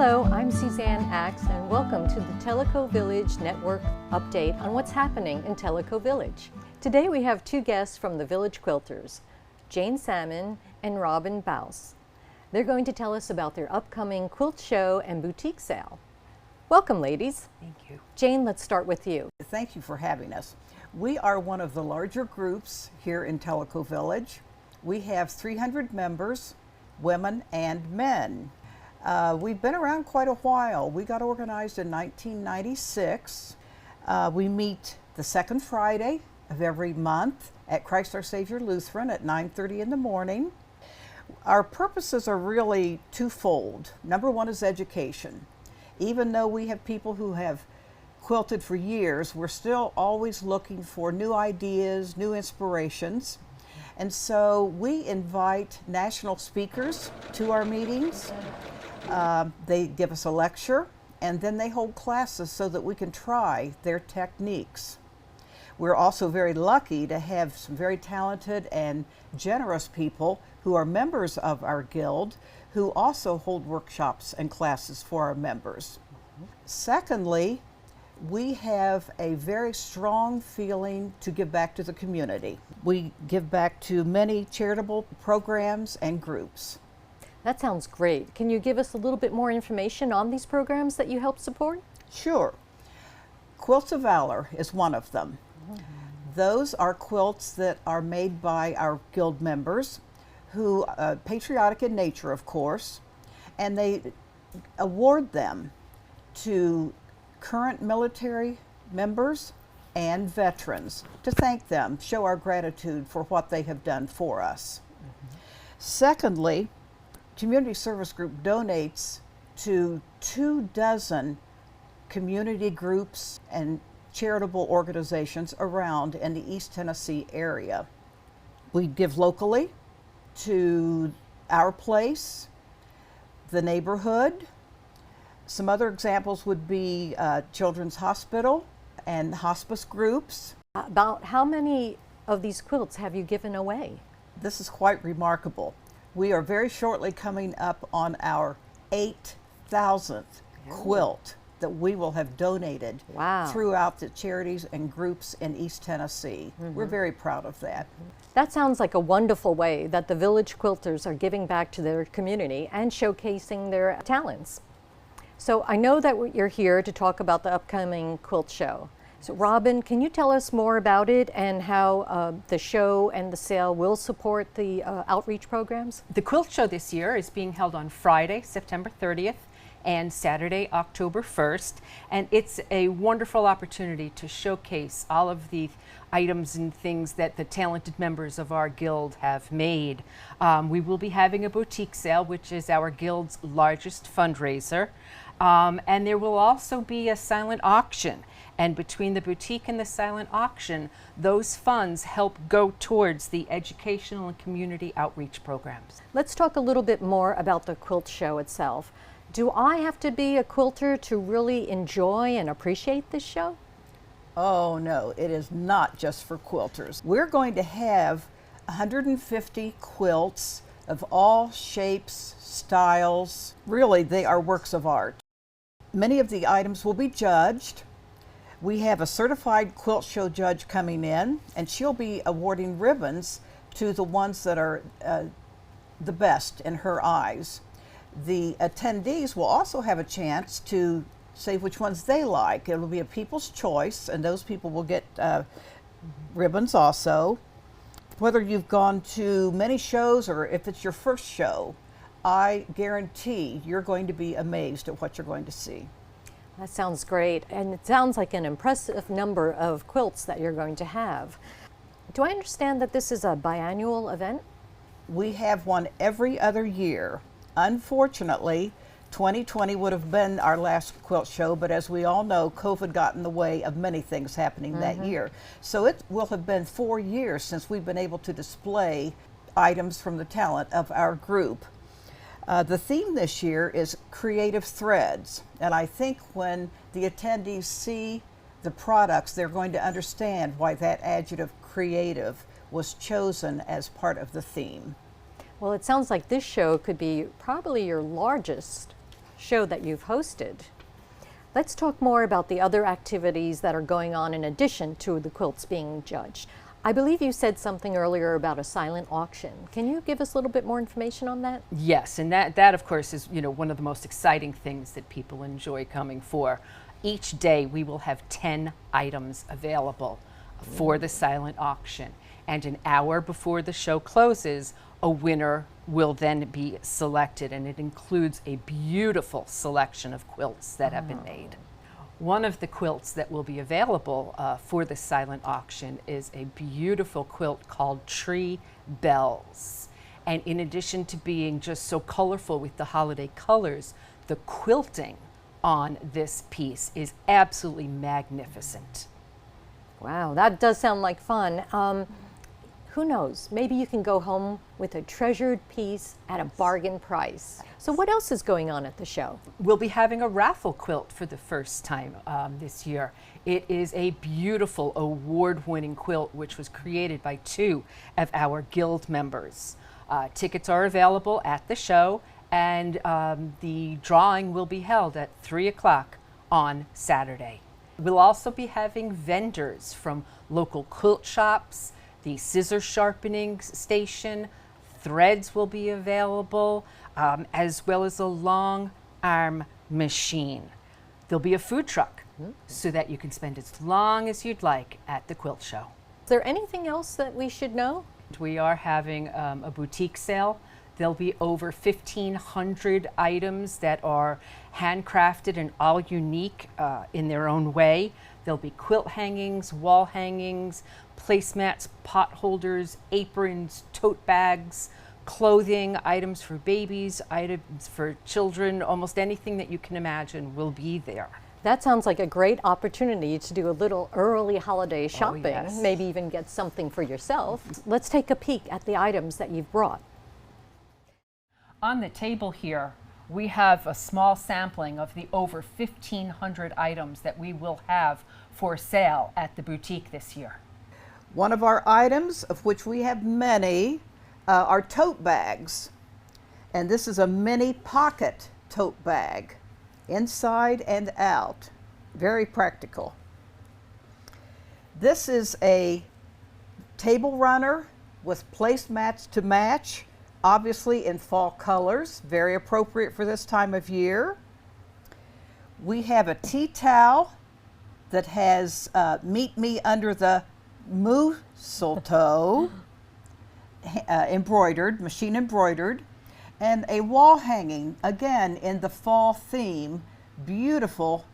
Hello, I'm Suzanne Axe, and welcome to the Tellico Village Network update on what's happening in Tellico Village. Today we have two guests from the Village Quilters, Jane Salmon and Robin Baus. They're going to tell us about their upcoming quilt show and boutique sale. Welcome, ladies. Thank you. Jane, let's start with you. Thank you for having us. We are one of the larger groups here in Tellico Village. We have 300 members, women and men. We've been around quite a while. We got organized in 1996. We meet the second Friday of every month at Christ Our Savior Lutheran at 9:30 in the morning. Our purposes are really twofold. Number one is education. Even though we have people who have quilted for years, we're still always looking for new ideas, new inspirations. And so we invite national speakers to our meetings. They give us a lecture, and then they hold classes so that we can try their techniques. We're also very lucky to have some very talented and generous people who are members of our guild who also hold workshops and classes for our members. Secondly, we have a very strong feeling to give back to the community. We give back to many charitable programs and groups. That sounds great. Can you give us a little bit more information on these programs that you help support? Sure. Quilts of Valor is one of them. Those are quilts that are made by our guild members who, patriotic in nature, of course, and they award them to current military members and veterans to thank them, show our gratitude for what they have done for us. Secondly, Community Service Group donates to 24 community groups and charitable organizations around in the East Tennessee area. We give locally to Our Place, the neighborhood. Some other examples would be Children's Hospital and hospice groups. About how many of these quilts have you given away? This is quite remarkable. We are very shortly coming up on our 8,000th quilt that we will have donated throughout the charities and groups in East Tennessee. We're very proud of that. That sounds like a wonderful way that the Village Quilters are giving back to their community and showcasing their talents. So I know that you're here to talk about the upcoming quilt show. So Robin, can you tell us more about it and how the show and the sale will support the outreach programs? The quilt show this year is being held on Friday, September 30th and Saturday, October 1st. And it's a wonderful opportunity to showcase all of the items and things that the talented members of our guild have made. We will be having a boutique sale, which is our guild's largest fundraiser. And there will also be a silent auction. And between the boutique and the silent auction, those funds help go towards the educational and community outreach programs. Let's talk a little bit more about the quilt show itself. Do I have to be a quilter to really enjoy and appreciate this show? Oh no, it is not just for quilters. We're going to have 150 quilts of all shapes, styles. Really, they are works of art. Many of the items will be judged. We have a certified quilt show judge coming in, and she'll be awarding ribbons to the ones that are the best in her eyes. The attendees will also have a chance to say which ones they like. It will be a people's choice, and those people will get ribbons also. Whether you've gone to many shows or if it's your first show, I guarantee you're going to be amazed at what you're going to see. That sounds great, and it sounds like an impressive number of quilts that you're going to have. Do I understand that this is a biannual event? We have one every other year. Unfortunately, 2020 would have been our last quilt show, but as we all know, COVID got in the way of many things happening that year. So it will have been 4 years since we've been able to display items from the talent of our group. The theme this year is creative threads, and I think when the attendees see the products, they're going to understand why that adjective creative was chosen as part of the theme. Well, it sounds like this show could be probably your largest show that you've hosted. Let's talk more about the other activities that are going on in addition to the quilts being judged. I believe you said something earlier about a silent auction. Can you give us a little bit more information on that? Yes, and that of course is, one of the most exciting things that people enjoy coming for. Each day we will have 10 items available for the silent auction, and an hour before the show closes, a winner will then be selected, and it includes a beautiful selection of quilts that have been made. One of the quilts that will be available for the silent auction is a beautiful quilt called Tree Bells. And in addition to being just so colorful with the holiday colors, the quilting on this piece is absolutely magnificent. Wow, that does sound like fun. Who knows, maybe you can go home with a treasured piece at a bargain price. So what else is going on at the show? We'll be having a raffle quilt for the first time this year. It is a beautiful award-winning quilt which was created by 2 of our guild members. Tickets are available at the show, and the drawing will be held at 3 o'clock on Saturday. We'll also be having vendors from local quilt shops, the scissor sharpening station, threads will be available, as well as a long arm machine. There'll be a food truck so that you can spend as long as you'd like at the quilt show. Is there anything else that we should know? We are having a boutique sale. There'll be over 1,500 items that are handcrafted and all unique in their own way. There'll be quilt hangings, wall hangings, placemats, pot holders, aprons, tote bags, clothing, items for babies, items for children, almost anything that you can imagine will be there. That sounds like a great opportunity to do a little early holiday shopping, yes. Maybe even get something for yourself. Let's take a peek at the items that you've brought. On the table here, we have a small sampling of the over 1,500 items that we will have for sale at the boutique this year. One of our items, of which we have many, are tote bags. And this is a mini pocket tote bag, inside and out. Very practical. This is a table runner with placemats to match, obviously in fall colors, very appropriate for this time of year. We have a tea towel that has Meet Me Under the Mistletoe, embroidered, machine embroidered, and a wall hanging, again in the fall theme, beautiful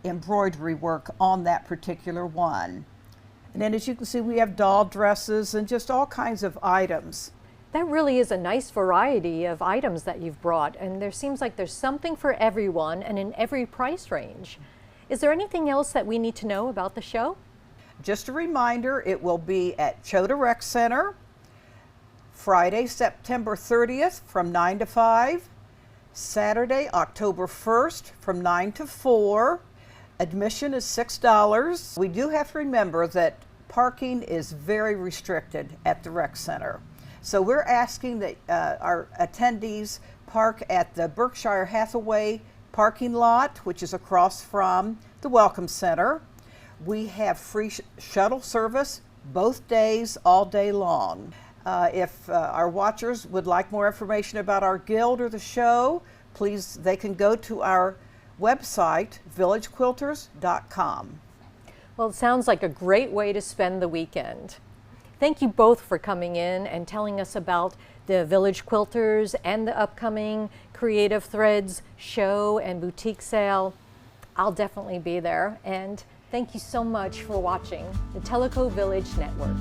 embroidery work on that particular one. And then as you can see, we have doll dresses and just all kinds of items. That really is a nice variety of items that you've brought, and there seems like there's something for everyone and in every price range. Is there anything else that we need to know about the show? Just a reminder, it will be at Chota Rec Center, Friday, September 30th from 9 to 5, Saturday, October 1st from 9 to 4. Admission is $6. We do have to remember that parking is very restricted at the rec center. So we're asking that our attendees park at the Berkshire Hathaway parking lot, which is across from the Welcome Center. We have free shuttle service both days, all day long. If our watchers would like more information about our guild or the show, please, they can go to our website, villagequilters.com. Well, it sounds like a great way to spend the weekend. Thank you both for coming in and telling us about the Village Quilters and the upcoming Creative Threads show and boutique sale. I'll definitely be there. And thank you so much for watching the Tellico Village Network.